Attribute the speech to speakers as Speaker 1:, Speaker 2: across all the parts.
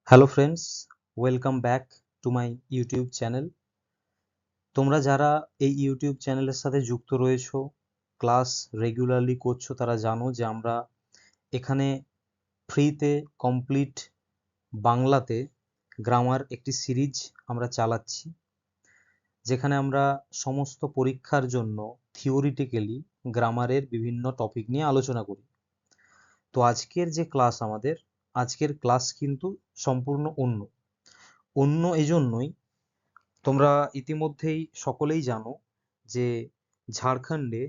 Speaker 1: Hello friends, welcome back to my YouTube channel. তোমরা যারা এই ইউটিউব চ্যানেলের সাথে যুক্ত রয়েছো, ক্লাস রেগুলারলি করছো, তারা জানো যে আমরা এখানে ফ্রিতে কমপ্লিট বাংলাতে গ্রামার একটি সিরিজ আমরা চালাচ্ছি, যেখানে আমরা সমস্ত পরীক্ষার জন্য থিওরিটিক্যালি গ্রামারের বিভিন্ন টপিক নিয়ে আলোচনা করি। তো আজকের যে ক্লাস আজকের ক্লাস কিন্তু সম্পূর্ণ অন্য এজন্যই তোমরা ইতিমধ্যেই সকলেই জানো যে ঝাড়খণ্ডে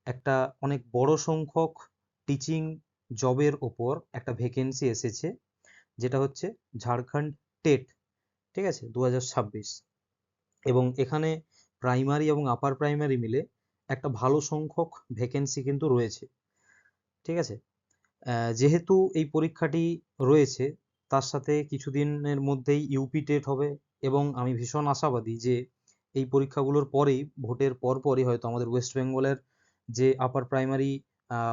Speaker 1: একটা অনেক বড় সংখ্যক টিচিং জবের ওপর একটা ভ্যাকেন্সি এসেছে, যেটা হচ্ছে ঝাড়খণ্ড টেট। ঠিক আছে, 2026। এবং এখানে প্রাইমারি এবং আপার প্রাইমারি মিলে একটা ভালো সংখ্যক ভ্যাকেন্সি কিন্তু রয়েছে। ঠিক আছে, যেহেতু এই পরীক্ষাটি রয়েছে, তার সাথে কিছুদিনের মধ্যেই ইউপি টেট হবে এবং আমি ভীষণ আশাবাদী যে এই পরীক্ষাগুলোর পরেই, ভোটের পরপরই হয়তো আমাদের ওয়েস্ট বেঙ্গলের যে আপার প্রাইমারি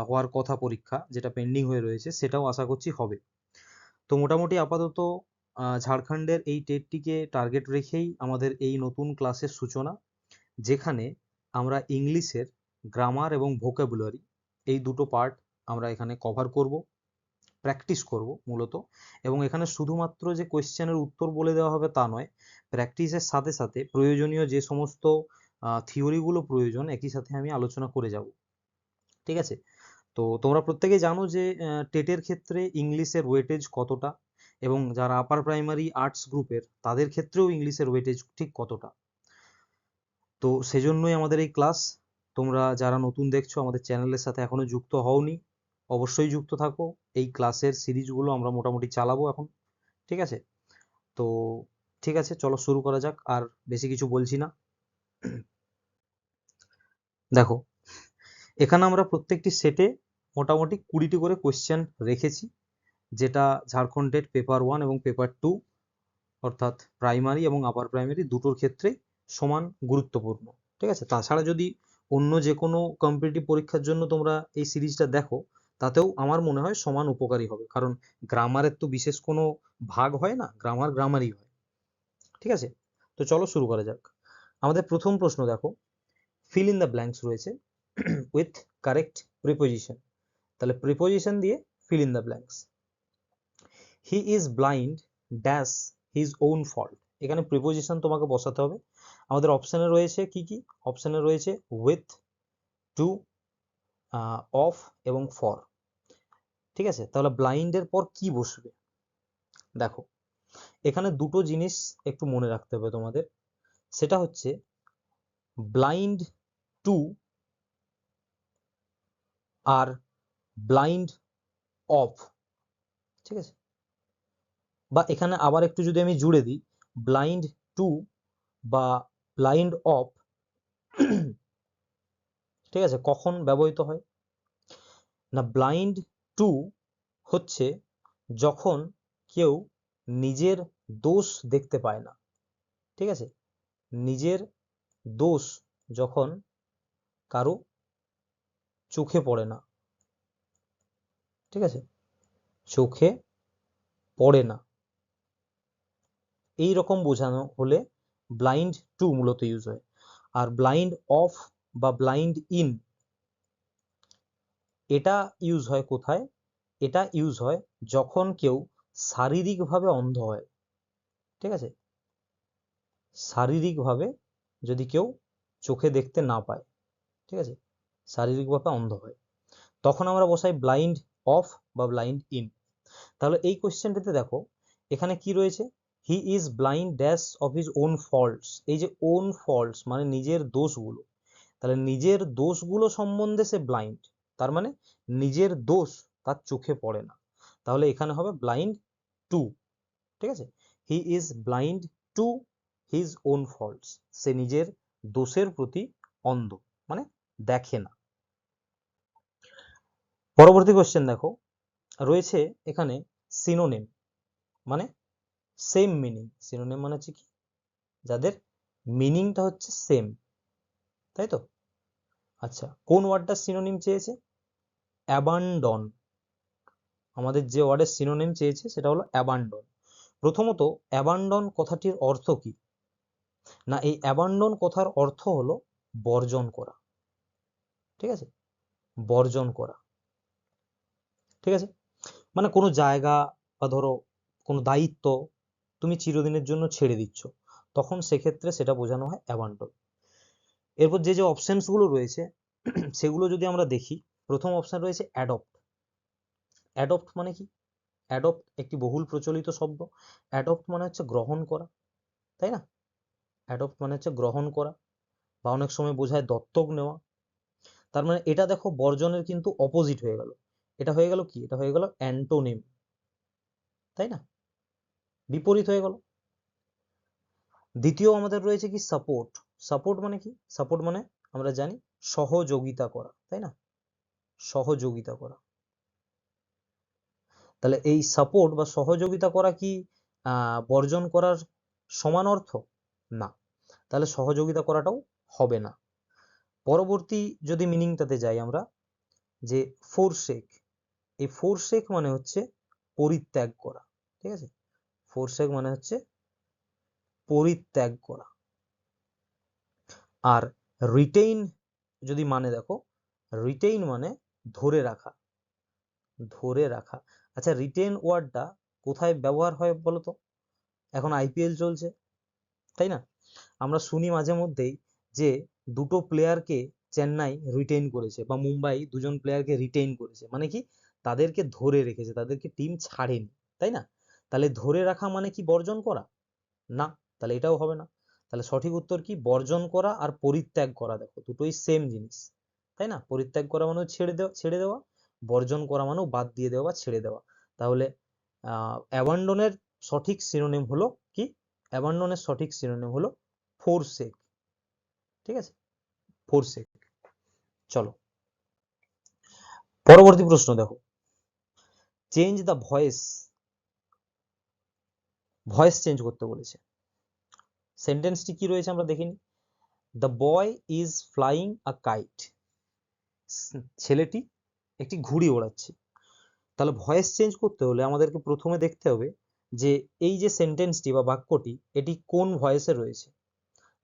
Speaker 1: হওয়ার কথা পরীক্ষা, যেটা পেন্ডিং হয়ে রয়েছে, সেটাও আশা করছি হবে। তো মোটামুটি আপাতত ঝাড়খণ্ডের এই টেটটিকে টার্গেট রেখেই আমাদের এই নতুন ক্লাসের সূচনা, যেখানে আমরা ইংলিশের গ্রামার এবং ভোকাবুলারি এই দুটো পার্ট আমরা এখানে কভার করব, প্র্যাকটিস করব মূলত। এবং এখানে শুধুমাত্র যে কোয়েশ্চেনের উত্তর বলে দেওয়া হবে তা নয়, প্র্যাকটিসের সাথে সাথে প্রয়োজনীয় যে সমস্ত থিওরিগুলো প্রয়োজন একই সাথে আমি আলোচনা করে যাব। ঠিক আছে, তো তোমরা প্রত্যেকেই জানো যে টেটের ক্ষেত্রে ইংলিশের ওয়েটেজ কতটা, এবং যারা আপার প্রাইমারি আর্টস গ্রুপের তাদের ক্ষেত্রেও ইংলিশের ওয়েটেজ ঠিক কতটা। তো সেজন্যই আমাদের এই ক্লাস। তোমরা যারা নতুন দেখছো, আমাদের চ্যানেলের সাথে এখনো যুক্ত হওনি, অবশ্যই যুক্ত থাকো। এই ক্লাসের সিরিজগুলো আমরা মোটামুটি চালাবো এখন। ঠিক আছে, তো ঠিক আছে, চলো শুরু করা যাক, আর বেশি কিছু বলছি না। দেখো, এখানে আমরা প্রত্যেকটি সেটে মোটামুটি 20টি করে কোয়েশ্চেন রেখেছি, যেটা ঝাড়খণ্ড টেট পেপার 1 এবং পেপার 2, অর্থাৎ প্রাইমারি এবং আপার প্রাইমারি দুটোর ক্ষেত্রে সমান গুরুত্বপূর্ণ। ঠিক আছে, তাছাড়া যদি অন্য যে কোনো কম্পিটিটিভ পরীক্ষার জন্য তোমরা এই সিরিজটা দেখো, তাতেও আমার মনে হয় সমান উপকারী হবে, কারণ গ্রামারের তো বিশেষ কোনো ভাগ হয় না, গ্রামার গ্রামারই হয়। ঠিক আছে, তো চলো শুরু করা যাক। আমাদের প্রথম প্রশ্ন দেখো, ফিল ইন দ্য ব্ল্যাঙ্কস রয়েছে উইথ কারেক্ট প্রিপোজিশন। তাহলে প্রিপোজিশন দিয়ে feel in the blanks. He is blind dash his own fault. এখানে প্রিপোজিশন তোমাকে বসাতে হবে। আমাদের অপশানে রয়েছে কি কি? অপশানে রয়েছে উইথ, টু, অফ এবং ফর। ঠিক আছে, তাহলে ব্লাইন্ডের পর কি বসবে? দেখো, এখানে দুটো জিনিস একটু মনে রাখতে হবে তোমাদের। সেটা হচ্ছে ব্লাইন্ড টু আর ব্লাইন্ড অফ। ঠিক আছে, বা এখানে আবার একটু যদি আমি জুড়ে দিই, ব্লাইন্ড টু বা ব্লাইন্ড অফ, ঠিক আছে, কখন ব্যবহৃত হয় না? ব্লাইন্ড টু হচ্ছে যখন কেউ নিজের দোষ দেখতে পায় না। ঠিক আছে, নিজের দোষ যখন কারো চোখে পড়ে না। ঠিক আছে, চোখে পড়ে না, এই রকম বোঝানো হলে ব্লাইন্ড টু মূলত ইউজ হয়। আর ব্লাইন্ড অফ বা ব্লাইন্ড ইন, এটা ইউজ হয় কোথায়? এটা ইউজ হয় যখন কেউ শারীরিকভাবে অন্ধ হয়। ঠিক আছে, শারীরিকভাবে যদি কেউ চোখে দেখতে না পায়, ঠিক আছে, শারীরিকভাবে অন্ধ হয়, তখন আমরা বসাই ব্লাইন্ড অফ বা ব্লাইন্ড ইন। তাহলে এই কোয়েশ্চেনটাতে দেখো, এখানে কি রয়েছে? হি is blind dash of his own faults. এই যে ওন ফল্টস মানে নিজের দোষগুলো, তাহলে নিজের দোষগুলো সম্বন্ধে সে ব্লাইন্ড, তার মানে নিজের দোষ তার চোখে পড়ে না। তাহলে এখানে হবে ব্লাইন্ড টু। ঠিক আছে, he is blind to his own faults. সে নিজের দোষের প্রতি অন্ধ, মানে দেখে না। পরবর্তী কোশ্চেন দেখো, রয়েছে এখানে সিনোনিম, মানে সেম মিনিং। সিনোনিম মানে হচ্ছে কি? যাদের মিনিংটা হচ্ছে সেম, তাই তো? আচ্ছা, কোন ওয়ার্ডটা সিনোনিম চেয়েছে? অ্যাবান্ডন। আমাদের যে ওয়ার্ডের সিনোনিম চেয়েছে সেটা হলো অ্যাবান্ডন। প্রথমত অ্যাবান্ডন কথাটির অর্থ কি? না, এই অ্যাবান্ডন কথার অর্থ হলো বর্জন করা। ঠিক আছে, বর্জন করা। ঠিক আছে, মানে কোনো জায়গা বা ধরো কোনো দায়িত্ব তুমি চিরদিনের জন্য ছেড়ে দিচ্ছ, তখন সেক্ষেত্রে সেটা বোঝানো হয় অ্যাবান্ডন। এরপর যে যে অপশনস গুলো রয়েছে সেগুলো যদি আমরা দেখি, প্রথম অপশন রয়েছে অ্যাডপ্ট। অ্যাডপ্ট মানে কি? অ্যাডপ্ট একটি বহুল প্রচলিত শব্দ। অ্যাডপ্ট মানে হচ্ছে গ্রহণ করা, তাই না? অ্যাডপ্ট মানে হচ্ছে গ্রহণ করা, বা অনেক সময় বোঝায় দত্তক নেওয়া। তার মানে এটা দেখো বর্জনের কিন্তু অপোজিট হয়ে গেল। এটা হয়ে গেল কি? এটা হয়ে গেল অ্যান্টোনিম, তাই না? বিপরীত হয়ে গেল। দ্বিতীয় আমাদের রয়েছে কি? সাপোর্ট। সাপোর্ট মানে কি? সাপোর্ট মানে আমরা জানি সহযোগিতা করা, তাই না? সহযোগিতা করা। তাহলে এই সাপোর্ট বা সহযোগিতা করা কি বর্জন করার সমান অর্থ? না, তাহলে সহযোগিতা করাটাও হবে না। পরবর্তী যদি মিনিংটাতে যাই আমরা, যে ফোরসেক। এই ফোরসেক মানে হচ্ছে পরিত্যাগ করা। ঠিক আছে, ফোরসেক মানে হচ্ছে পরিত্যাগ করা। আর রিটেইন যদি মানে দেখো, রিটেইন মানে ধরে রাখা, ধরে রাখা। আচ্ছা, রিটেইন ওয়ার্ডটা কোথায় ব্যবহার হয় বলো তো? এখন আইপিএল চলছে, তাই না? আমরা শুনি মাঝে মধ্যেই যে দুটো প্লেয়ারকে চেন্নাই রিটেইন করেছে, বা মুম্বাই দুজন প্লেয়ারকে রিটেইন করেছে। মানে কি? তাদেরকে ধরে রেখেছে, তাদেরকে টিম ছাড়েনি, তাই না? তাহলে ধরে রাখা মানে কি বর্জন করা? না, তাহলে এটাও হবে না। তাহলে সঠিক উত্তর কি? বর্জন করা আর পরিত্যাগ করা, দেখো দুটোই সেম জিনিস, তাই না? পরিত্যাগ করা মানেও ছেড়ে দেওয়া, বর্জন করা মানেও বাদ দিয়ে দেওয়া বা ছেড়ে দেওয়া। তাহলে অ্যাবান্ডনের সঠিক সিনোনিম হলো কি? অ্যাবান্ডনের সঠিক সিনোনিম হলো ফোরসেক। ঠিক আছে, ফোরসেক। চলো পরবর্তী প্রশ্ন দেখো, change the voice. Voice change করতে বলেছে। সেন্টেন্সটি কি রয়েছে আমরা দেখিনি। The boy is flying a kite. ছেলেটি একটি ঘুড়ি ওড়াচ্ছে। তাহলে ভয়েস চেঞ্জ করতে হলে আমাদেরকে প্রথমে দেখতে হবে যে এই যে সেন্টেন্সটি বা বাক্যটি, এটি কোন ভয়েসে রয়েছে।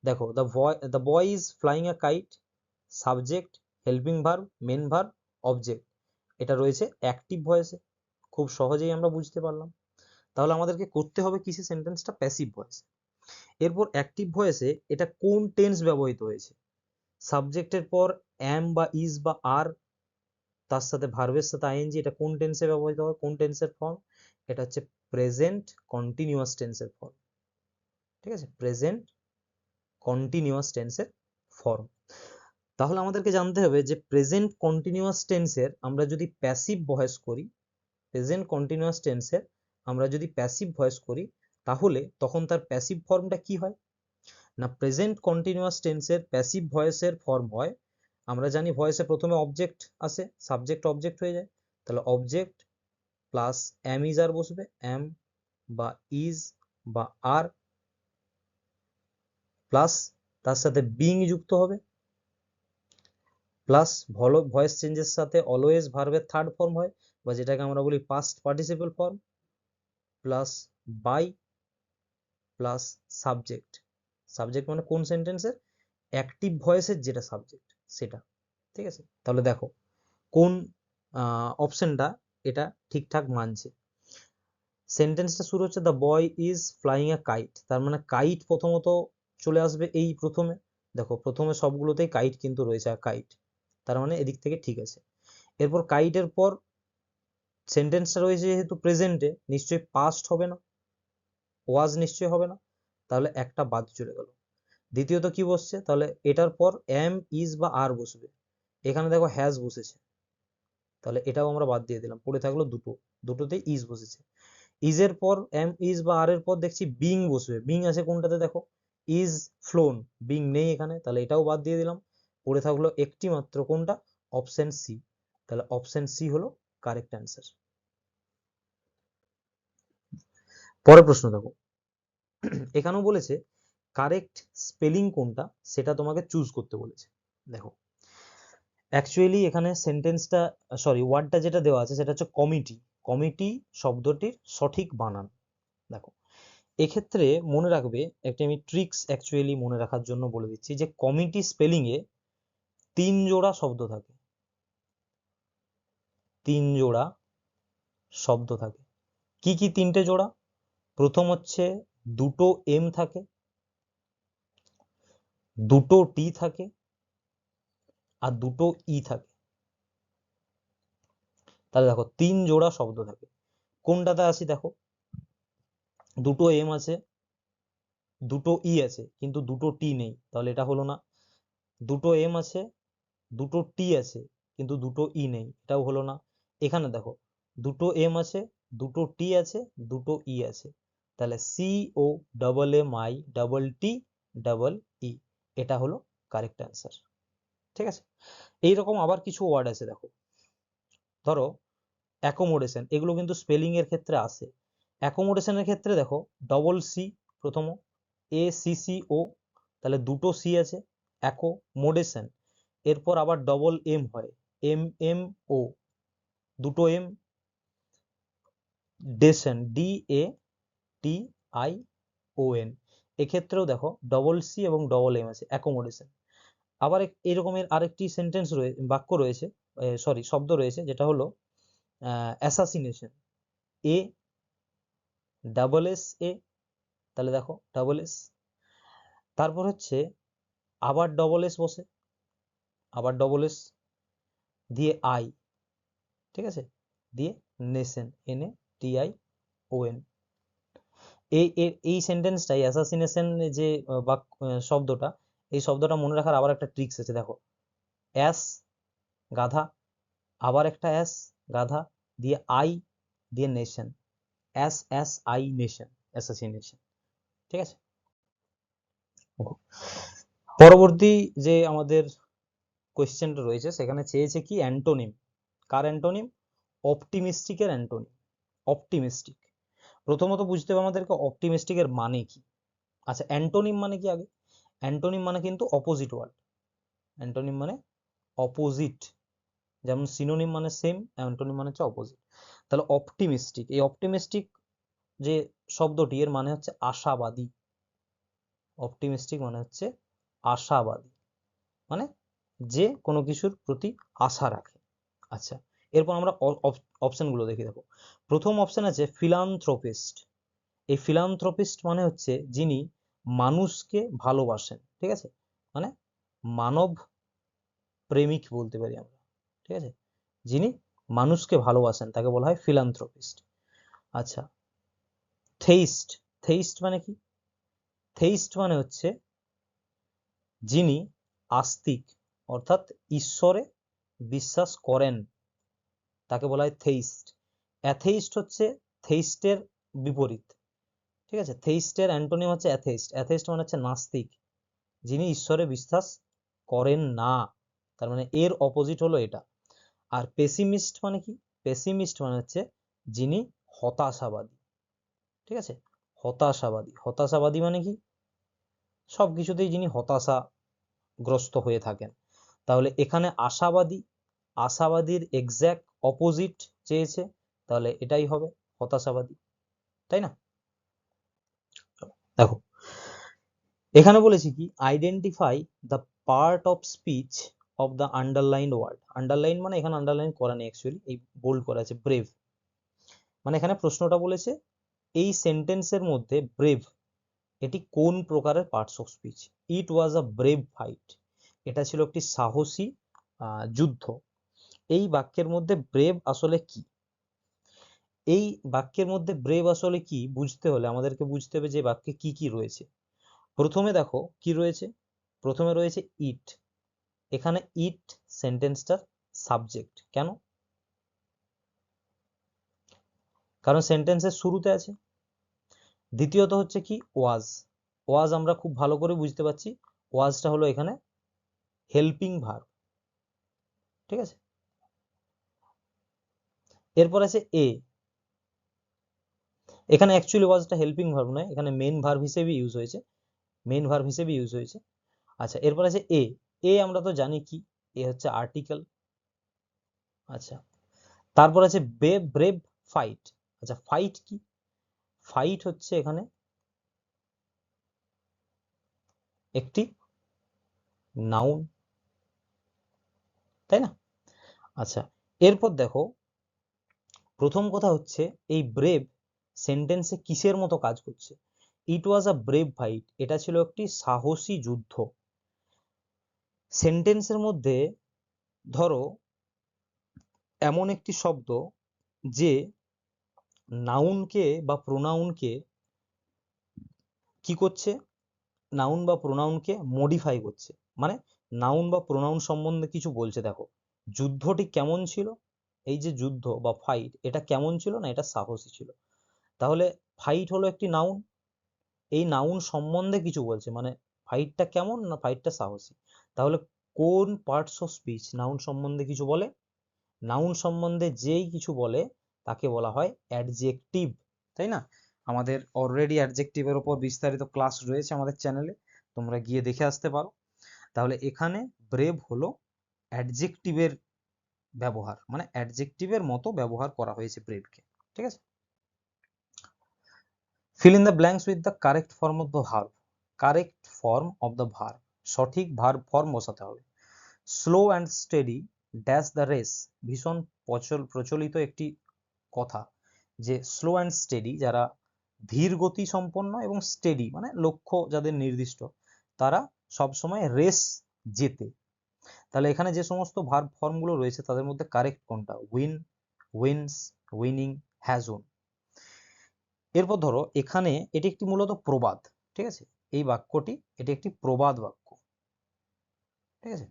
Speaker 1: দেখো, the boy is flying a kite, subject, helping verb, main verb, object, এটা রয়েছে অ্যাক্টিভ ভয়েসে। খুব সহজেই আমরা বুঝতে পারলাম। তাহলে আমাদেরকে করতে হবে কিসে? সেন্টেন্সটা প্যাসিভ ভয়েস। এরপর অ্যাক্টিভ ভয়েসে এটা কোন টেন্স ব্যবহৃত হয়েছে? সাবজেক্টের পর অ্যাম বা ইজ বা আর, তার সাথে ভার্বের সাথে আইএনজি, এটা কোন টেন্সে ব্যবহৃত হয়? কোন টেন্সের ফর্ম? এটা হচ্ছে প্রেজেন্ট কন্টিনিউয়াস টেন্সের ফর্ম। ঠিক আছে, প্রেজেন্ট কন্টিনিউয়াস টেন্সের ফর্ম। তাহলে আমাদেরকে জানতে হবে যে প্রেজেন্ট কন্টিনিউয়াস টেন্সের আমরা যদি প্যাসিভ ভয়েস করি, প্রেজেন্ট কন্টিনিউয়াস টেন্সের আমরা যদি প্যাসিভ ভয়েস করি, তাহলে তখন তার প্যাসিভ ফর্মটা কি হয়? না, প্রেজেন্ট কন্টিনিউয়াস টেন্সের প্যাসিভ ভয়েসের ফর্ম হয়, আমরা জানি ভয়েসে প্রথমে অবজেক্ট আসে, সাবজেক্ট অবজেক্ট হয়ে যায়। তাহলে অবজেক্ট প্লাস এম ইজ আর বসবে, এম বা ইজ বা আর, প্লাস তার সাথে বিং যুক্ত হবে, প্লাস ভয়েস চেঞ্জের সাথে অলওয়েজ ভার্বের থার্ড ফর্ম হয়, বা যেটাকে আমরা বলি past participle form, plus by, plus subject. Subject মানে কোন সেন্টেন্সের? অ্যাক্টিভ ভয়েসের যেটা সাবজেক্ট সেটা। ঠিক আছে, তাহলে দেখো কোন অপশনটা এটা ঠিকঠাক মানছে। সেন্টেন্সটা শুরু হচ্ছে the boy is flying a kite, তার মানে কাইট প্রথমত চলে আসবে এই প্রথমে। দেখো প্রথমে সবগুলোতেই কাইট কিন্তু রয়েছে, কাইট, তার মানে এদিক থেকে ঠিক আছে। এরপর কাইটের পর সেন্টেন্সটা রয়েছে যেহেতু প্রেজেন্টে, নিশ্চয়ই পাস্ট হবে না, ওয়াজ নিশ্চয়ই হবে না, তাহলে একটা বাদ চলে গেল। দ্বিতীয়ত কি বসছে? তাহলে এটার পর এম ইজ বা আর বসবে। এখানে দেখো হ্যাজ বসেছে, তাহলে এটাও আমরা বাদ দিয়ে দিলাম, পড়ে থাকলো দুটো, দুটোতেই ইজ বসেছে। ইজের পর এম ইজ বা আর এর পর দেখছি বিং বসবে। বিং আছে কোনটাতে? দেখো ইজ ফ্লোন, বিং নেই এখানে, তাহলে এটাও বাদ দিয়ে দিলাম। পড়ে থাকলো একটি মাত্র, কোনটা? Option C. তাহলে অপশন সি হলো কারেক্ট অ্যান্সার। পরের প্রশ্ন দেখো, এখানেও বলেছে কারেক্ট স্পেলিং কোনটা সেটা তোমাকে চুজ করতে বলেছে। দেখো অ্যাকচুয়ালি এখানে সেন্টেন্সটা ওয়ার্ডটা যেটা দেওয়া আছে সেটা হচ্ছে কমিটি। কমিটি শব্দটির সঠিক বানান দেখো, এক্ষেত্রে মনে রাখবে, একটা আমি ট্রিক্স অ্যাকচুয়ালি মনে রাখার জন্য বলে দিচ্ছি, যে কমিটি স্পেলিং এ 3 জোড়া শব্দ থাকে, 3 জোড়া শব্দ থাকে। কি কি 3টে জোড়া? প্রথম হচ্ছে দুটো এম থাকে, দুটো টি থাকে, আর দুটো ই থাকে। তাহলে দেখো 3 জোড়া শব্দ থাকে। কোনটাতে আসি দেখো, দুটো এম আছে, দুটো ই আছে, কিন্তু দুটো টি নেই, তাহলে এটা হলো না। দুটো এম আছে, দুটো টি আছে, কিন্তু দুটো ই নেই, এটাও হলো না। এখানে দেখো দুটো এম আছে, দুটো টি আছে, দুটো ই আছে, তাহলে C O double M I double T double E, এটা হলো কারেক্ট অ্যান্সার। ঠিক আছে, এইরকম আবার কিছু ওয়ার্ড আছে দেখো, ধরো অ্যাকোমোডেশন, এগুলো কিন্তু স্পেলিং এর ক্ষেত্রে আসে। অ্যাকোমোডেশনের ক্ষেত্রে দেখো ডবল সি, প্রথম এ সি সি ও, তাহলে দুটো সি আছে, অ্যাকোমোডেশন। এরপর আবার ডবল এম হয়, এম এম ও, দুটো এম, ডেশন, D A T I O N, এক্ষেত্রেও দেখো ডবল সি এবং ডবল এম আছে, অ্যাকোমোডেশন। আবার এরকমের আরেকটি সেন্টেন্স রয়েছে, বাক্য রয়েছে, সরি শব্দ রয়েছে, যেটা হলো assassination, A double S A, তাহলে দেখো ডাবল এস। তারপর হচ্ছে আবার ডবল এস বসে, আবার ডবল এস দিয়ে আই, ঠিক আছে, দিয়ে nation, N A T I O N. এই সেন্টেন্সটাই অ্যাসাসিনেশন যে শব্দটা, এই শব্দটা মনে রাখার আবার একটা ট্রিক্স আছে দেখো, অ্যাস গাধা, আবার একটা অ্যাস গাধা, দিয়ে আই, দিয়ে nation, ass ass I nation, assassination. ঠিক আছে, পরবর্তী যে আমাদের কোয়েশ্চেনটা রয়েছে সেখানে চেয়েছে কি অ্যান্টোনিম। কার অ্যান্টোনিম? অপটিমিস্টিকের অ্যান্টোনিম। অপটিমিস্টিক, প্রথমত বুঝতে হবে আমাদেরকে অপটিমিস্টিকের মানে কি। আচ্ছা, অ্যান্টোনিম মানে কি আগে? অ্যান্টোনিম মানে কিন্তু অপোজিট ওয়ার্ড, অ্যান্টোনিম মানে অপোজিট, যেমন সিনোনিম মানে সেম, অ্যান্টোনিম মানে হচ্ছে অপোজিট। তাহলে অপটিমিস্টিক, এই অপটিমিস্টিক যে শব্দটি, এর মানে হচ্ছে আশাবাদী। অপটিমিস্টিক মানে হচ্ছে আশাবাদী, মানে যে কোনো কিছুর প্রতি আশা রাখে। আচ্ছা, এরপর আমরা অপশনগুলো দেখি। দেখো, প্রথম অপশন আছে ফিলান্থ্রোপিস্ট। এই ফিলান্থ্রোপিস্ট মানে হচ্ছে যিনি মানুষকে ভালোবাসেন, ঠিক আছে, মানে মানব প্রেমিক বলতে পারি আমরা, ঠিক আছে, যিনি মানুষকে ভালোবাসেন তাকে বলা হয় ফিলান্থ্রোপিস্ট। আচ্ছা, থেইস্ট, থেইস্ট মানে কি? থেইস্ট মানে হচ্ছে যিনি আস্তিক, অর্থাৎ ঈশ্বরে বিশ্বাস করেন, তাকে বলা হয় থেইস্ট। অ্যাথেইস্ট হচ্ছে থেইস্টের বিপরীত, ঠিক আছে, থেইস্টের অ্যান্টোনিম হচ্ছে অ্যাথেইস্ট। অ্যাথেইস্ট মানে হচ্ছে নাস্তিক, যিনি ঈশ্বরে বিশ্বাস করেন না, তার মানে এর অপোজিট হলো এটা। আর পেসিমিস্ট মানে কি? পেসিমিস্ট মানে হচ্ছে যিনি হতাশাবাদী, ঠিক আছে, হতাশাবাদী। হতাশাবাদী মানে কি? সবকিছুতেই যিনি হতাশাগ্রস্ত হয়ে থাকেন। তাহলে এখানে আশাবাদী, আশাবাদীর এক্স্যাক্ট অপোজিট চেয়েছে, তাহলে এটাই হবে হতাশাবাদী, তাই না? দেখো, এখানে বলেছি কি identify the part of speech of the underline word. Underline মানে এখানে আন্ডারলাইন করা নেই, অ্যাকচুয়ালি এই বোল্ড করা আছে, ব্রেভ। মানে এখানে প্রশ্নটা বলেছে এই সেন্টেন্সের মধ্যে ব্রেভ এটি কোন প্রকারের parts of speech? It was a brave fight, এটা ছিল একটি সাহসী যুদ্ধ। এই বাক্যের মধ্যে ব্রেভ আসলে কি? এই বাক্যের মধ্যে ব্রেভ আসলে কি বুঝতে হলে আমাদেরকে বুঝতে হবে যে বাক্যে কি কি রয়েছে। প্রথমে দেখো কি রয়েছে, প্রথমে রয়েছে ইট। এখানে ইট সেন্টেন্সটার সাবজেক্ট। কেন? কারণ সেন্টেন্সের শুরুতে আছে। দ্বিতীয়ত হচ্ছে কি ওয়াজ। ওয়াজ আমরা খুব ভালো করে বুঝতে পারছি, ওয়াজটা হলো এখানে হেল্পিং ভার্ব, ঠিক আছে। এরপর আছে এ, এখানে অ্যাকচুয়ালি ওয়াজটা হেল্পিং ভার্ব নয়, এখানে মেন ভার্ব হিসেবে ইউজ হয়েছে, মেন ভার্ব হিসেবে ইউজ হয়েছে। আচ্ছা, এরপর আছে এ। এ আমরা তো জানি কি, এ হচ্ছে আর্টিকেল। আচ্ছা, তারপর আছে ব্রেভ ফাইট। আচ্ছা, ফাইট কি? ফাইট হচ্ছে এখানে একটি নাউন, তাই না? আচ্ছা, এরপর দেখো, প্রথম কথা হচ্ছে এই ব্রেভ সেন্টেন্সে কিসের মতো কাজ করছে? ইট ওয়াজ আ ব্রেভ ফাইট, এটা ছিল একটি সাহসী যুদ্ধ। সেন্টেন্সের মধ্যে ধরো এমন একটি শব্দ যে নাউনকে বা প্রোনাউনকে কি করছে, নাউন বা প্রোনাউনকে মডিফাই করছে, মানে নাউন বা প্রোনাউন সম্বন্ধে কিছু বলছে। দেখো যুদ্ধটি কেমন ছিল, এই যে যুদ্ধ বা ফাইট, এটা কেমন ছিল না, এটা সাহসী ছিল। তাহলে ফাইট হলো একটি নাউন, এই নাউন সম্বন্ধে কিছু বলছে, মানে ফাইটটা কেমন না ফাইটটা সাহসী। তাহলে কোন পার্টস অফ স্পিচ নাউন সম্বন্ধে কিছু বলে? নাউন সম্বন্ধে যেই কিছু বলে তাকে বলা হয় অ্যাডজেক্টিভ, তাই না? আমাদের অলরেডি অ্যাডজেক্টিভের উপর বিস্তারিত ক্লাস রয়েছে আমাদের চ্যানেলে, তোমরা গিয়ে দেখে আসতে পারো। তাহলে এখানে ব্রেভ হলো অ্যাডজেক্টিভের ব্যবহার, মানে অ্যাডজেক্টিভের মতো ব্যবহার করা হয়েছে ব্রেভকে, ঠিক আছে? fill in the blanks with the correct form of the verb, correct form of the verb, সঠিক ভার্ব ফর্ম বসাতে হবে। Slow and steady dash the race, ভীষণ প্রচলিত একটি কথা যে স্লো অ্যান্ড স্টেডি, যারা ধীর গতি সম্পন্ন এবং স্টেডি মানে লক্ষ্য যাদের নির্দিষ্ট, তারা সব সময় রেস জেতে। তাহলে এখানে যে সমস্ত ভার্ব ফর্মগুলো রয়েছে তাদের মধ্যে কারেক্ট কোনটা? Win, wins, winning, has won. এরপর ধরো এখানে এটি একটি মূলত প্রবাদ, ঠিক আছে? এই বাক্যটি এটি একটি প্রবাদ বাক্য, ঠিক আছে?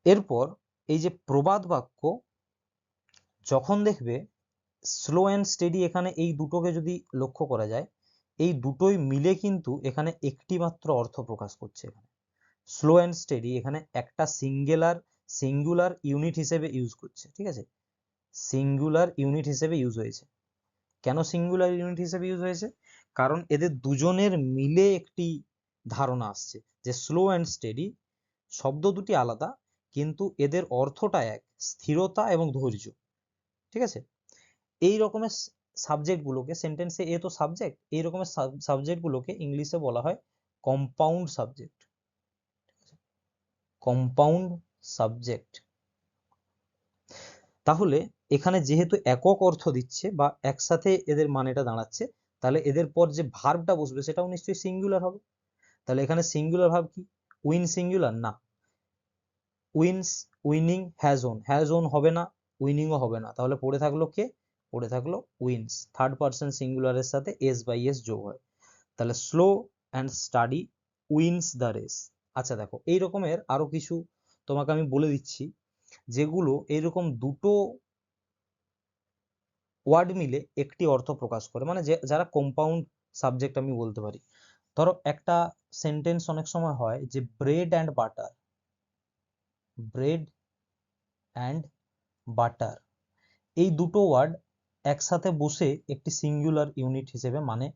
Speaker 1: এরপর এই যে প্রবাদ বাক্য, যখন দেখবে স্লো অ্যান্ড স্টেডি, এখানে এই দুটোকে যদি লক্ষ্য করা যায়, এই দুটোই মিলে কিন্তু এখানে একটি মাত্র অর্থ প্রকাশ করছে। এখানে স্লো অ্যান্ড স্টেডি এখানে একটা সিঙ্গুলার ইউনিট হিসেবে ইউজ করছে, ঠিক আছে? সিঙ্গুলার ইউনিট হিসেবে ইউজ হয়েছে। কেন সিঙ্গুলার ইউনিট হিসেবে ইউজ হয়েছে? কারণ এদের দুজনের মিলে একটি ধারণা আসছে যে স্লো অ্যান্ড স্টেডি শব্দ দুটি আলাদা, কিন্তু এদের অর্থটা এক, স্থিরতা এবং ধৈর্য, ঠিক আছে? এই রকমের সাবজেক্ট গুলোকে, সেন্টেন্সে এ তো সাবজেক্ট, এই রকমের সাবজেক্ট গুলোকে ইংলিশে বলা হয় কম্পাউন্ড সাবজেক্ট, কম্পাউন্ড সাবজেক্ট। তাহলে এখানে যেহেতু একক অর্থ দিচ্ছে বা একসাথে এদের মানেটা দাঁড়াচ্ছে, তাহলে এদের পর যে ভার্বটা বসবে সেটাও নিশ্চয়ই সিঙ্গুলার হবে। তাহলে এখানে সিঙ্গুলার ভার্ব কি? উইন সিঙ্গুলার না, উইনস, উইনিং, হ্যাজ ওন হবে না, উইনিংও হবে না। তাহলে পড়ে থাকলো কে? পড়ে থাকলো উইনস, থার্ড পারসন সিঙ্গুলারের সাথে এস বাই এস যোগ হয়। তাহলে slow and study wins the race. আচ্ছা দেখো, এই রকমের আরো কিছু তোমাকে আমি বলে দিচ্ছি, যেগুলো এইরকম দুটো ওয়ার্ড মিলে একটি অর্থ প্রকাশ করে, মানে যারা কম্পাউন্ড সাবজেক্ট আমি বলতে পারি। ধরো একটা সেন্টেন্স অনেক সময় হয় যে bread and butter, bread and butter, এই দুটো ওয়ার্ড একসাথে বসে একটি সিঙ্গুলার ইউনিট হিসেবে মানে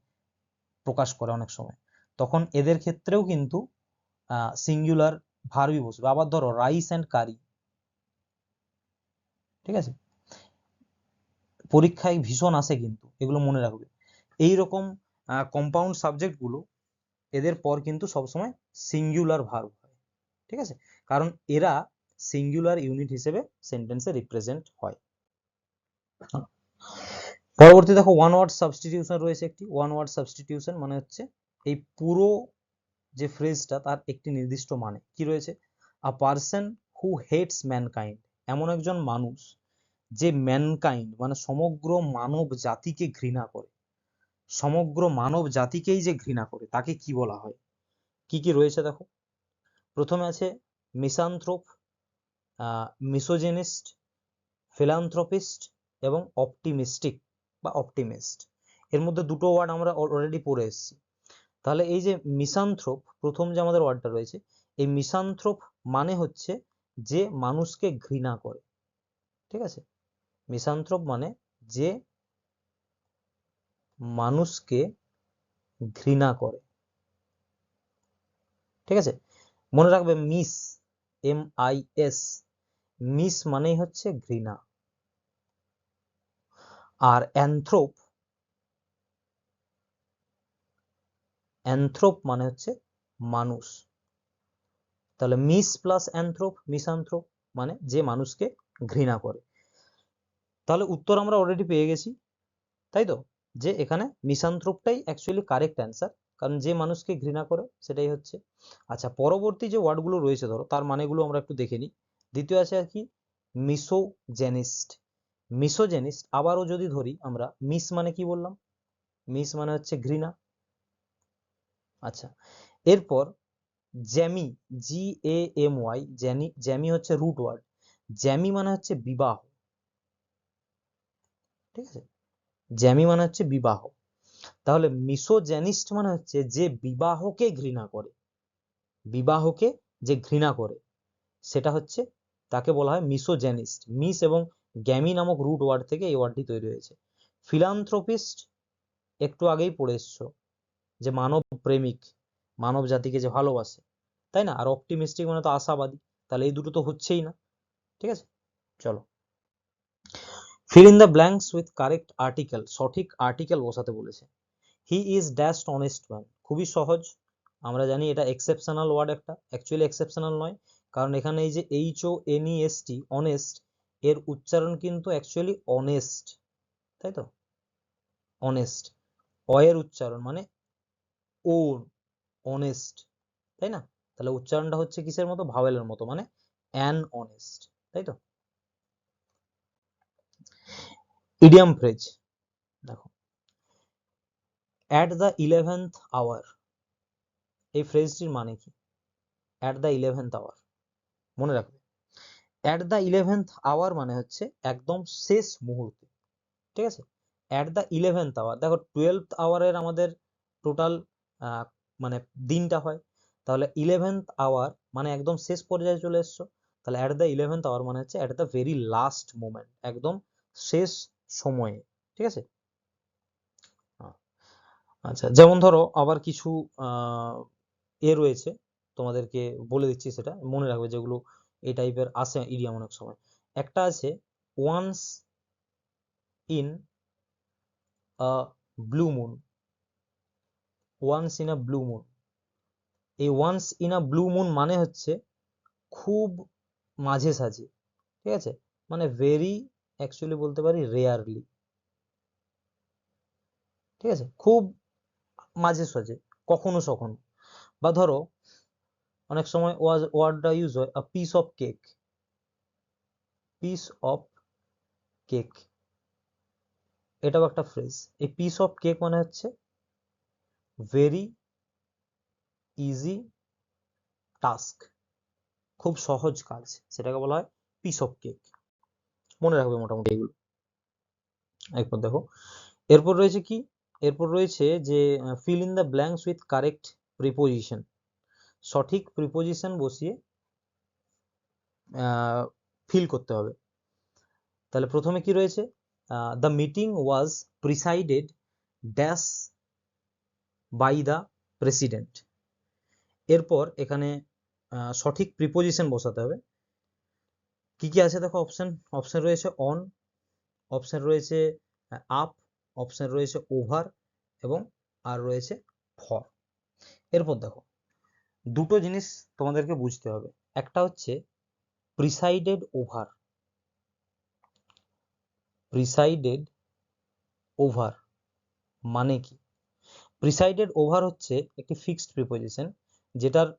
Speaker 1: প্রকাশ করে অনেক সময়, তখন এদের ক্ষেত্রেও কিন্তু সিঙ্গুলার ভার্বই বসবে। আবার ধরো রাইস অ্যান্ড কারি, ঠিক আছে? পরীক্ষায় ভীষণ আসে কিন্তু, এগুলো মনে রাখবে। এইরকম কম্পাউন্ড সাবজেক্ট গুলো, এদের পর কিন্তু সবসময় সিঙ্গুলার ভার্ব হয়, ঠিক আছে? কারণ এরা সিঙ্গুলার ইউনিট হিসেবে সেন্টেন্সে রিপ্রেজেন্ট হয়। পরবর্তী দেখো ওয়ান ওয়ার্ড সাবস্টিটিউশন রয়েছে একটি। ওয়ান ওয়ার্ড সাবস্টিটিউশন মানে হচ্ছে এই পুরো যে ফ্রেজটা তার একটি নির্দিষ্ট মানে কি রয়েছে? আ পারসন হু হেটস ম্যানকাইন্ড, এমন একজন মানুষ যে ম্যানকাইন্ড মানে সমগ্র মানব জাতিকে ঘৃণা করে, সমগ্র মানব জাতিকেই যে ঘৃণা করে তাকে কি বলা হয়? কি কি রয়েছে দেখো, প্রথমে আছে মিসানথ্রোপ, মিসোজেনিস্ট, ফিলান্থ্রপিস্ট এবং অপটিমিস্টিক বা অপটিমিস্ট। এর মধ্যে দুটো ওয়ার্ড আমরা অলরেডি পড়ে এসেছি। তাহলে এই যে মিসানথ্রোপ, প্রথম যে আমাদের ওয়ার্ডটা রয়েছে, এই মিসানথ্রোপ মানে হচ্ছে যে মানুষকে ঘৃণা করে, ঠিক আছে? মিসানথ্রোপ মানে যে মানুষকে ঘৃণা করে, ঠিক আছে? মনে রাখবে মিস, MIS, মিস মানেই হচ্ছে ঘৃণা। আর অ্যানথ্রোপ, অ্যানথ্রোপ মানে হচ্ছে মানুষ। তাহলে মিস প্লাস অ্যানথ্রোপ, মিসানথ্রোপ মানে যে মানুষকে ঘৃণা করে। তাহলে উত্তর আমরা অলরেডি পেয়ে গেছি, তাই তো, যে এখানে মিসানথ্রোপটাই অ্যাকচুয়ালি কারেক্ট অ্যান্সার, কারণ যে মানুষকে ঘৃণা করে সেটাই হচ্ছে। আচ্ছা, পরবর্তী যে ওয়ার্ডগুলো রয়েছে ধরো তার মানেগুলো আমরা একটু দেখে নিই। দ্বিতীয় আছে আর কি মিসোজেনিস্ট। মিসোজেনিস্ট আবারও যদি ধরি আমরা, মিস মানে কি বললাম, মিস মানে হচ্ছে ঘৃণা। আচ্ছা, এরপর জ্যামি, GAMY, জ্যামি হচ্ছে রুট ওয়ার্ড। জ্যামি মানে হচ্ছে বিবাহ, ঠিক আছে, জ্যামি মানে হচ্ছে বিবাহ। তাহলে মিসোজেনিস্ট মানে হচ্ছে যে বিবাহকে ঘৃণা করে, বিবাহকে যে ঘৃণা করে সেটা হচ্ছে, তাকে বলা হয় মিসোজেনিস্ট। মিস এবং গ্যামি নামক রুট ওয়ার্ড থেকে এই ওয়ার্ডটি তৈরি হয়েছে। ফিলান্থ্রোপিস্ট একটু আগেই পড়ে এসছো, যে মানব প্রেমিক, মানব জাতিকে যে ভালোবাসে, তাই না? আর অপটিমিস্টিক মানে তো আশাবাদী, তাহলে এই দুটো তো হচ্ছেই না, ঠিক আছে। চলো, feel in the blanks with correct article. সঠিক আর্টিকেল বসাতে বলেছে। He is dashed honest man, খুবই সহজ। আমরা জানি এটা এক্সেপশনাল ওয়ার্ড একটা, অ্যাকচুয়ালি এক্সেপশনাল নয়, কারণ এখানে এই যে HONEST, অনেস্ট, এর উচ্চারণ কিন্তু অ্যাকচুয়ালি অনেস্ট, তাই তো, অনেস্ট। অ এর উচ্চারণ মানে ও, অনেস্ট, তাই না? তাহলে উচ্চারণটা হচ্ছে কিসের মতো, ভাওয়েলের মতো, মানে অ্যান অনেস্ট, তাই তো। ইডিয়াম ফ্রেজ দেখো, অ্যাট দ্য 11th আওয়ার, এই ফ্রেজটির মানে কি? অ্যাট দ্য 11th আওয়ার, মনে রাখবে, অ্যাট দ্য 11th আওয়ার মানে হচ্ছে একদম শেষ মুহূর্তে, ঠিক আছে। অ্যাট দ্য 11th আওয়ার, দেখো 12th আওয়ারের আমাদের টোটাল মানে দিনটা হয়, তাহলে 11th আওয়ার মানে একদম শেষ পর্যায়ে চলে এসছো, তাহলে অ্যাট দ্য 11th আওয়ার মানে হচ্ছে at the very last moment, একদম শেষ সময়ে, ঠিক আছে। আচ্ছা, যেমন ধরো আবার কিছু রয়েছে, তোমাদেরকে বলে দিচ্ছি, সেটা মনে রাখবে, যেগুলো এই টাইপের আসে ইডিয়াম অনেক সময়। একটা আছে once in a blue moon, once in a blue moon. এই once in a blue moon মানে হচ্ছে খুব মাঝে সাঝে, ঠিক আছে, মানে ভেরি, অ্যাকচুয়ালি বলতে পারি রেয়ারলি, ঠিক আছে, খুব মাঝে সাঝে, কখনো সখনো। বা ধরো অনেক সময় ওয়ার্ডটা ইউজ হয়, a piece of cake, piece of cake, এটাও একটা ফ্রেজ। এই পিস অফ কেক মানে হচ্ছে ভেরি ইজি টাস্ক, খুব সহজ কাজ, সেটাকে বলা হয় পিস অফ কেক। মনে রাখবে মোটামুটি এগুলো। এরপর দেখো, এরপর রয়েছে কি, এরপর রয়েছে যে fill in the blanks with correct preposition. সঠিক প্রিপোজিশন বসিয়ে ফিল করতে হবে। তাহলে প্রথমে কি রয়েছে, the meeting was presided dash by the president. এরপর এখানে সঠিক প্রিপোজিশন বসাতে হবে। কি কি আছে দেখো, অপশন, অপশন রয়েছে অন, অপশন রয়েছে আপ, অপশন রয়েছে ওভার, এবং আর রয়েছে ফর। এরপর দেখো, দুটো জিনিস তোমাদেরকে বুঝতে হবে। একটা হচ্ছে প্রিসাইডেড ওভার, প্রিসাইডেড ওভার মানে কি? প্রিসাইডেড ওভার হচ্ছে একটি ফিক্সড প্রিপোজিশন, যেটার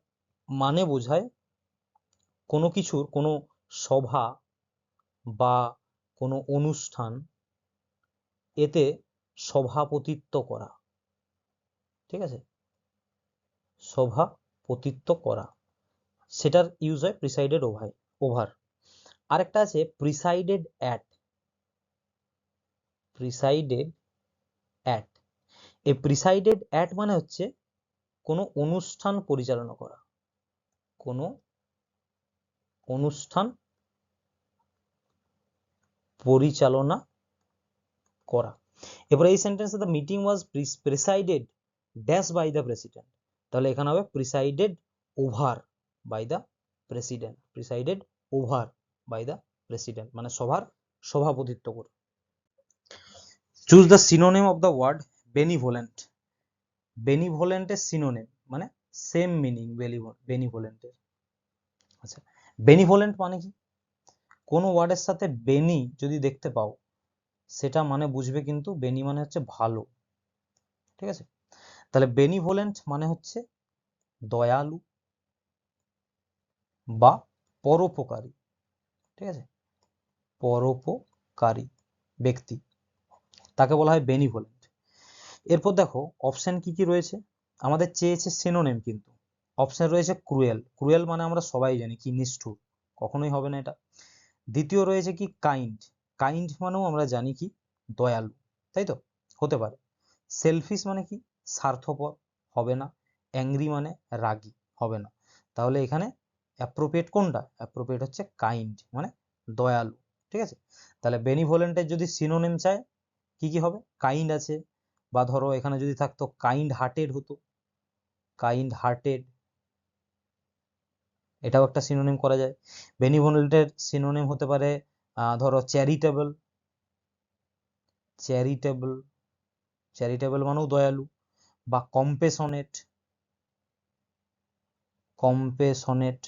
Speaker 1: মানে বোঝায় কোনো কিছুর, কোনো সভা বা কোনো অনুষ্ঠান, এতে সভাপতিত্ব করা, ঠিক আছে, সভাপতিত্ব করা, সেটার ইউজ হয় প্রিসাইডেড ওভার, ওভার। আরেকটা আছে প্রিসাইডেড অ্যাট, প্রিসাইডেড অ্যাট। এই প্রিসাইডেড অ্যাট মানে হচ্ছে কোনো অনুষ্ঠান পরিচালনা করা, কোনো অনুষ্ঠান পরিচালনা করা। এবার এই সেন্টেন্সে the meeting was presided dash by the president, তাহলে এখানে হবে presided over by the president, presided over by the president মানে সভার সভাপতিত্ব করে। Choose the synonym of the word benevolent. বেনিভোলেন্টের সিনোনিম মানে সেম মিনিং বেনিভোলেন্টের। আচ্ছা, বেনিভোলেন্ট মানে কি? কোনো ওয়ার্ডের সাথে বেনি যদি দেখতে পাও সেটা মানে বুঝবে কিন্তু বেনি মানে হচ্ছে ভালো, ঠিক আছে? তাহলে বেনিভোলেন্ট মানে হচ্ছে দয়ালু বা পরোপকারী, ঠিক আছে? পরোপকারী ব্যক্তি, তাকে বলা হয় বেনিভোলেন্ট। এরপর দেখো অপশন কি কি রয়েছে, আমাদের চেয়েছে সিনোনিম, কিন্তু অপশন রয়েছে ক্রুয়েল। ক্রুয়েল মানে আমরা সবাই জানি কি, নিষ্ঠুর, কখনোই হবে না এটা। দ্বিতীয় রয়েছে কি কাইন্ড, কাইন্ড মানেও আমরা জানি কি দয়ালু, তাই তো, হতে পারে। সেলফিশ মানে কি স্বার্থপর, হবে না। অ্যাংরি মানে রাগী, হবে না। তাহলে এখানে অ্যাপ্রোপ্রিয়েট কোনটা? অ্যাপ্রোপ্রিয়েট হচ্ছে কাইন্ড মানে দয়ালু, ঠিক আছে? তাহলে বেনিভোলেন্টের যদি সিনোনিম চায় কি কি হবে? কাইন্ড আছে, বা ধরো এখানে যদি থাকতো কাইন্ড হার্টেড হতো, কাইন্ড হার্টেড, এটাও একটা সিনোনিম করা যায়। বেনিভোলেন্টের সিনোনিম হতে পারে ধরো চ্যারিটেবল, চ্যারিটেবল, চ্যারিটেবল মানেও দয়ালু, বা কম্পেশনেট, কম্পেশনেট,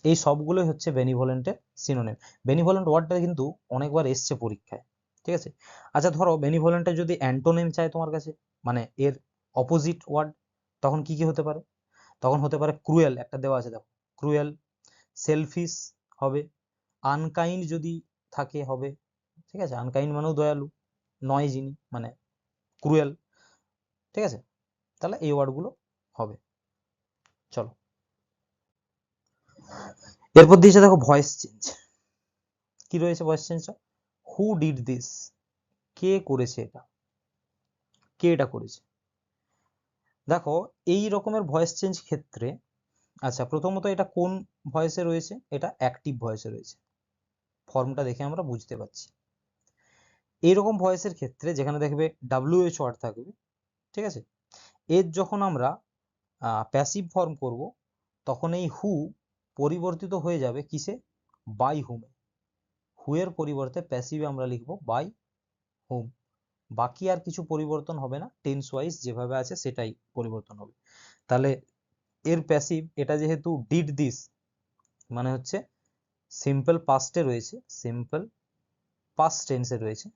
Speaker 1: এই সবগুলোই হচ্ছে বেনিভোলেন্টের সিনোনিম। বেনিভোলেন্ট ওয়ার্ডটা কিন্তু অনেকবার এসছে পরীক্ষায়, ঠিক আছে? আচ্ছা ধরো বেনিভোলেন্টের যদি অ্যান্টোনিম চাই তোমার কাছে, মানে এর অপোজিট ওয়ার্ড, তখন কি কি হতে পারে? তখন হতে পারে ক্রুয়েল, একটা দেওয়া আছে দেখো, ক্রুয়েল। সেলফিশ হবে, আনকাইন্ড যদি থাকে হবে, ঠিক আছে? আনকাইন্ড মানেও দয়ালু নয় যিনি, মানে ক্রুয়েল, ঠিক আছে? তাহলে এই ওয়ার্ডগুলো হবে। চলো এরপর দিয়েছে দেখো ভয়েস চেঞ্জ। কি রয়েছে ভয়েস চেঞ্জটা? হু ডিড দিস, কে করেছে এটা, কে এটা করেছে। দেখো এই রকমের ভয়েস চেঞ্জ ক্ষেত্রে, আচ্ছা প্রথমত এটা কোন ভয়েসে রয়েছে? এটা অ্যাক্টিভ ভয়েসে রয়েছে, ফর্মটা দেখে আমরা বুঝতে পারছি। এইরকম ভয়েসের ক্ষেত্রে যেখানে দেখবে WH ওয়ার্ড থাকবে, ঠিক আছে, এর যখন আমরা প্যাসিভ ফর্ম করব তখন এই হু পরিবর্তিত হয়ে যাবে কিসে? বাই হুমে। হু এর পরিবর্তে প্যাসিভে আমরা লিখব বাই হুম। বাকি আর কিছু পরিবর্তন হবে না, টেন্স ওয়াইজ যেভাবে আছে সেটাই পরিবর্তন হবে। তাহলে এর প্যাসিভ, এটা যেহেতু ডিড দিস মানে হচ্ছে সিম্পল পাস্টে রয়েছে, সিম্পল পাস্ট টেন্সে রয়েছে,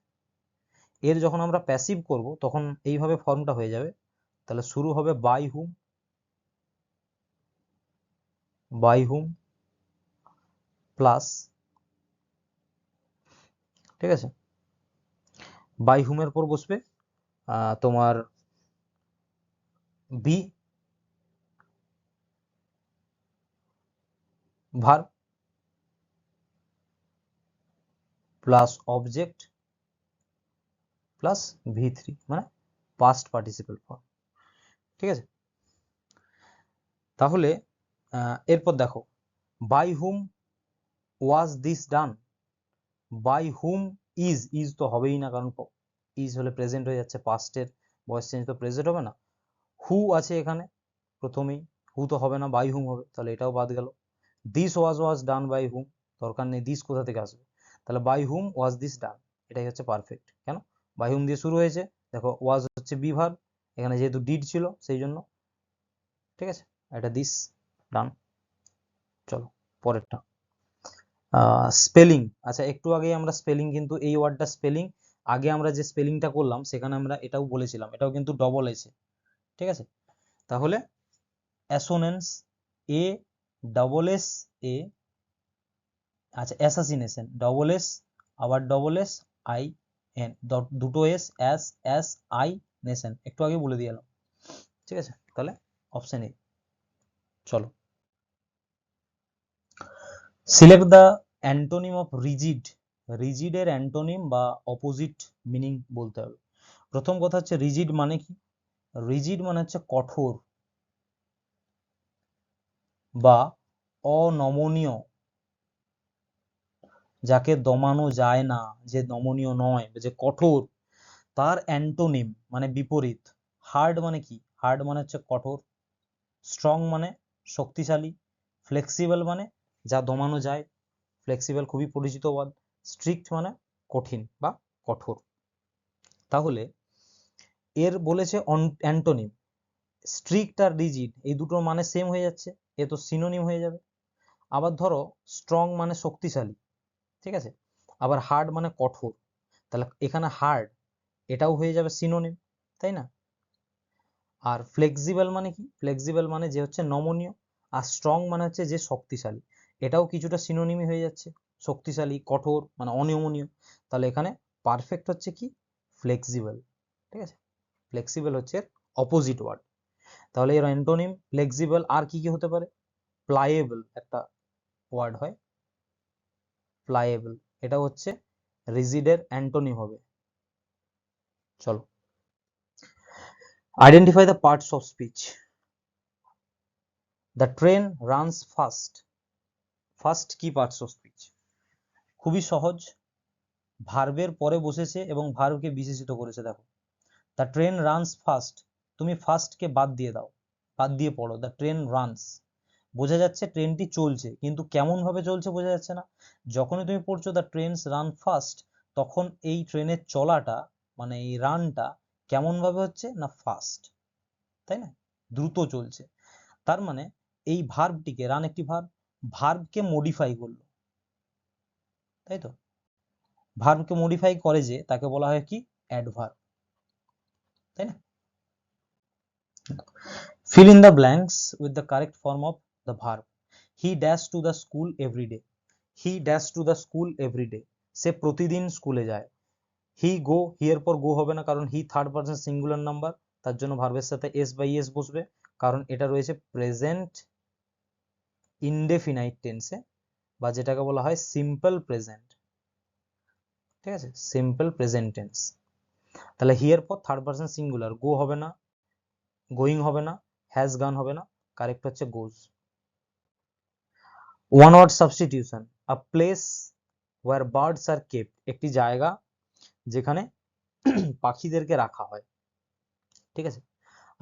Speaker 1: এর যখন আমরা প্যাসিভ করব তখন এইভাবে ফর্মটা হয়ে যাবে। তাহলে শুরু হবে by whom, by whom plus, ঠিক আছে, বাই হুমের পর বসবে তোমার be verb plus object plus V3 মানে পাস্ট পার্টিসিপল ফর্ম, ঠিক আছে? তাহলে এরপর দেখো by whom was this done, by whom is তো হবেই না, কারণ ইজ হলে প্রেজেন্ট হয়ে যাচ্ছে, পাস্টের ভয়েস চেঞ্জ তো প্রেজেন্ট হবে না। হু আছে এখানে প্রথমেই, হু তো হবে না, বাই হুম হবে, তাহলে এটাও বাদ গেল। দিস ওয়াজ ডান বাই হুম, দরকার নেই, দিস কোথা থেকে আসবে? তাহলে বাই হুম ওয়াজ দিস ডান, এটাই হচ্ছে পারফেক্ট। কেন? বাই হুম দিয়ে শুরু হয়েছে, দেখো ওয়াজ হচ্ছে বি ভার্ব, এখানে যেহেতু ডিড ছিল সেই জন্য, ঠিক আছে, এটা দিস ডান। চলো পরেরটা স্পেলিং। আচ্ছা একটু আগে আমরা স্পেলিং, কিন্তু এই ওয়ার্ডটা স্পেলিং, আগে আমরা যে স্পেলিংটা করলাম সেখানে আমরা এটাও বলেছিলাম, এটাও কিন্তু ডবল এসে, ঠিক আছে? তাহলে অ্যাসোনেন্স, এ ডবল এস এ, আচ্ছা অ্যাসাসিনেশন ডবল এস, আবার ডবল এস আই এন, দুটো এস আই নেশন, একটু আগে বলে দিয়ে এলাম, ঠিক আছে? তাহলে অপশন এ। চলো select the antonym of rigid. রিজিডের অ্যান্টোনিম বা অপোজিট মিনিং বলতে হবে। প্রথম কথা হচ্ছে রিজিড মানে কি? রিজিড মানে হচ্ছে কঠোর বা অনমনীয়, যাকে দমানো যায় না, যে নমনীয় নয়, যে কঠোর, তার অ্যান্টোনিম মানে বিপরীত। হার্ড মানে কি? হার্ড মানে হচ্ছে কঠোর, স্ট্রং মানে শক্তিশালী, ফ্লেক্সিবল মানে যা দমানো যায়, ফ্লেক্সিবল খুবই পরিচিত ওয়ার্ড, স্ট্রিক্ট মানে কঠিন বা কঠোর। তাহলে এর বলেছে অ্যান্টোনিম, স্ট্রিক্ট আর রিজিড এই দুটোর মানে সেম হয়ে যাচ্ছে, এ তো সিনোনিম হয়ে যাবে। আবার ধরো স্ট্রং মানে শক্তিশালী, ঠিক আছে, আবার হার্ড মানে কঠোর, তাহলে এখানে হার্ড এটাও হয়ে যাবে সিনোনিম, তাই না? আর ফ্লেক্সিবল মানে কি? ফ্লেক্সিবল মানে যে হচ্ছে নমনীয়, আর স্ট্রং মানে হচ্ছে যে শক্তিশালী, এটাও কিছুটা সিনোনিমই হয়ে যাচ্ছে, শক্তিশালী কঠোর মানে অনমনীয়। তাহলে এখানে পারফেক্ট হচ্ছে কি? ফ্লেক্সিবল, ঠিক আছে, ফ্লেক্সিবল হচ্ছে অপোজিট ওয়ার্ড। তাহলে এর অ্যান্টোনিম ফ্লেক্সিবল। আর কি কি হতে পারে? প্লায়েবল একটা ওয়ার্ড হয়, প্লায়েবল, এটা হচ্ছে রিজিডের অ্যান্টোনিম হবে। চলো, identify the parts of speech. The train runs fast. First কি পার্টস অফ স্পিচ? খুবই সহজ, ভার্বের পরে বসেছে এবং ভার্বকে বিশেষিত করেছে। দেখো, দ্য ট্রেন রানস ফাস্ট, তুমি ফাস্টকে বাদ দিয়ে দাও, বাদ দিয়ে পড়ো দ্য ট্রেন রানস, বোঝা যাচ্ছে ট্রেনটি চলছে, কিন্তু কেমন ভাবে চলছে বোঝা যাচ্ছে না। যখনই তুমি পড়ছো দ্য ট্রেনস রান ফাস্ট, তখন এই ট্রেনের চলাটা মানে এই রানটা কেমন ভাবে হচ্ছে না ফাস্ট, তাই না, দ্রুত চলছে। তার মানে এই ভার্বটিকে, রান একটি ভার্ব, ভার্বকে মডিফাই করলো, তাই তো, ভার্বকে মডিফাই করে যে তাকে বলা হয় কি? অ্যাডভার্ব, তাই না? fill in the blanks with the correct form of the verb. He dash to the school every day. He dash to the school every day. সে প্রতিদিন স্কুলে যায়। হি গো, হি এর পর গো হবে না, কারণ he third person singular number, তার জন্য ভার্বের সাথে এস বাই এস বসবে, কারণ এটা রয়েছে প্রেজেন্ট ইনডেফিনাইট টেন্সে, বা যেটাকে বলা হয় সিম্পল প্রেজেন্ট, ঠিক আছে, সিম্পল প্রেজেন্ট টেন্স। তাহলে হি এর পর থার্ড পারসন সিঙ্গুলার, গো হবে না, গোয়িং হবে না, হ্যাজ গান হবে না, কারেক্ট হচ্ছে goes. One word substitution, a place where birds are kept, একটি জায়গা যেখানে পাখিদেরকে রাখা হয়, ঠিক আছে।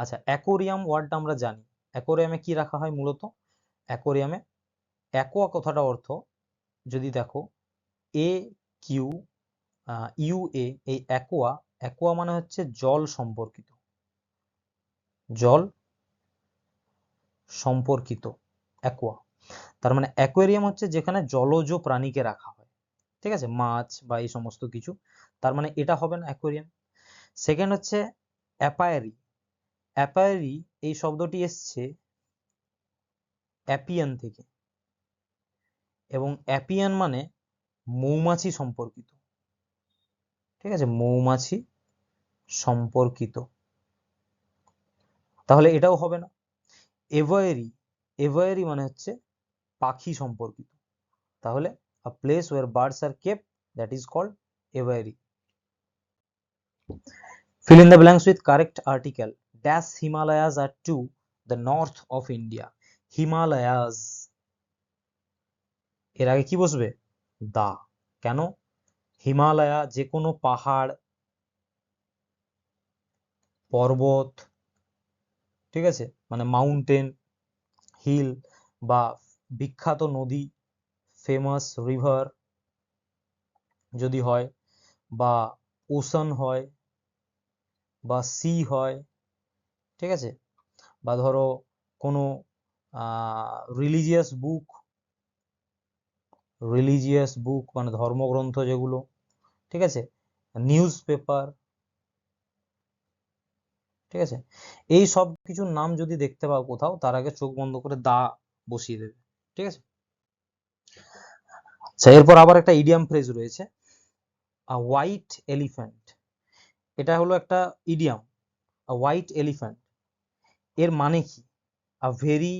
Speaker 1: আচ্ছা, অ্যাকোরিয়াম ওয়ার্ডটা আমরা জানি, অ্যাকোরিয়ামে কি রাখা হয় মূলত? অ্যাকোরিয়ামে অ্যাকোয়া কথাটা অর্থ যদি দেখো এ কিউ ইউ এ, এই অ্যাকোয়া, অ্যাকোয়া মানে হচ্ছে জল সম্পর্কিত, জল সম্পর্কিত অ্যাকোয়া। তার মানে অ্যাকোয়ারিয়াম হচ্ছে যেখানে জলজ প্রাণীকে রাখা হয়, ঠিক আছে, মাছ বা এই সমস্ত কিছু, তার মানে এটা হবে না অ্যাকোয়ারিয়াম। সেকেন্ড হচ্ছে অ্যাপায়ারি। অ্যাপায়ারি এই শব্দটি এসছে অ্যাপিয়ান থেকে, এবং অ্যাপিয়ান মানে মৌমাছি সম্পর্কিত, ঠিক আছে, মৌমাছি সম্পর্কিত, তাহলে এটাও হবে না। এভায়ারি, এভায়ারি মানে হচ্ছে পাখি সম্পর্কিত, তাহলে a place where birds are kept, that is called aviary. Fill in the blanks with correct article. Dash Himalayas are to the north of India. Himalayas এর আগে কি বসবে? দা। কেন? হিমালয়া যে কোনো পাহাড়, পর্বত, ঠিক আছে, মানে মাউন্টেন, হিল, বা বিখ্যাত নদী, ফেমাস রিভার যদি হয়, বা ওশান হয়, বা সি হয়, ঠিক আছে, বা ধরো কোনো রিলিজিয়াস বুক, রিলিজিয়াস বুক মানে ধর্মগ্রন্থ যেগুলো, ঠিক আছে, নিউজ পেপার, ঠিক আছে, এই সব কিছুর নাম যদি দেখতে পাও কোথাও, তার আগে চোখ বন্ধ করে দা বসিয়ে দেবে, ঠিক আছে। আচ্ছা, এরপর আবার একটা ইডিয়াম ফ্রেজ রয়েছে, আ হোয়াইট এলিফ্যান্ট। এটা হলো একটা ইডিয়াম, আ হোয়াইট এলিফ্যান্ট, এর মানে কি? A very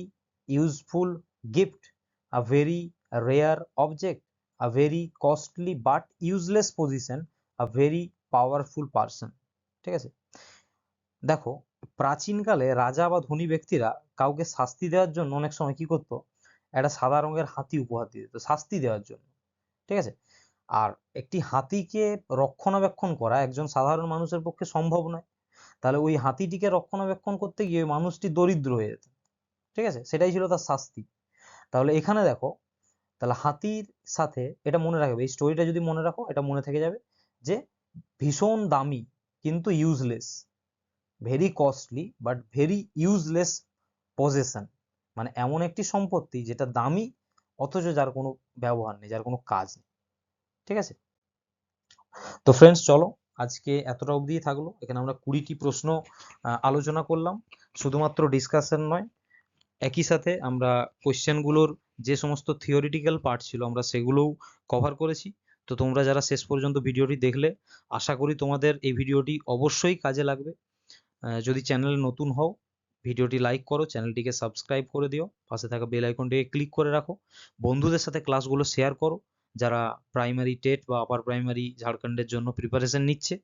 Speaker 1: useful gift, a very rare object, a very costly but useless position, a very powerful person, ঠিক আছে। দেখো, প্রাচীনকালে রাজা বা ধনী ব্যক্তিরা কাউকে শাস্তি দেওয়ার জন্য অনেক সময় কি করতো? একটা সাদা রঙের হাতি উপহার দিয়ে দিত শাস্তি দেওয়ার জন্য, ঠিক আছে। আর একটি হাতিকে রক্ষণাবেক্ষণ করা একজন সাধারণ মানুষের পক্ষে সম্ভব নয়, তাহলে ওই হাতিটিকে রক্ষণাবেক্ষণ করতে গিয়ে ওই মানুষটি দরিদ্র হয়ে যেত, ঠিক আছে, সেটাই ছিল তার শাস্তি। তাহলে এখানে দেখো, তাহলে হাতির সাথে এটা মনে রাখবে, এই স্টোরিটা যদি মনে রাখো এটা মনে থেকে যাবে যে ভীষণ দামি কিন্তু useless, very costly but very useless possession, মানে এমন একটি সম্পত্তি যেটা দামি অথচ যার কোনো ব্যবহার নেই, যার কোনো কাজ নেই। ঠিক আছে, তো ফ্রেন্ডস চলো আজকে এতটা অবধিই থাকলো। এখানে আমরা 20টি প্রশ্ন আলোচনা করলাম, শুধুমাত্র ডিসকাশন নয়, একই সাথে আমরা কোশ্চেনগুলোর যে সমস্ত থিওরিটিক্যাল পার্ট ছিল আমরা সেগুলোও কভার করেছি। তো তোমরা যারা শেষ পর্যন্ত ভিডিওটি দেখলে, আশা করি তোমাদের এই ভিডিওটি অবশ্যই কাজে লাগবে। যদি চ্যানেলে নতুন হও, ভিডিওটি লাইক করো, চ্যানেলটিকে সাবস্ক্রাইব করে দিও, পাশে থাকা বেল আইকনটিকে ক্লিক করে রাখো, বন্ধুদের সাথে ক্লাসগুলো শেয়ার করো যারা প্রাইমারি টেট বা আপার প্রাইমারি ঝাড়খণ্ডের জন্য প্রিপারেশন নিচ্ছে।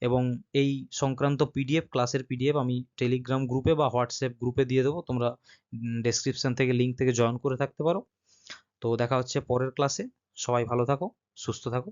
Speaker 1: এবং এই সংক্রান্ত পিডিএফ, ক্লাসের পিডিএফ আমি টেলিগ্রাম গ্রুপে বা হোয়াটসঅ্যাপ গ্রুপে দিয়ে দেবো, তোমরা ডেসক্রিপশন থেকে লিঙ্ক থেকে জয়েন করে থাকতে পারো। তো দেখা হচ্ছে পরের ক্লাসে, সবাই ভালো থাকো, সুস্থ থাকো।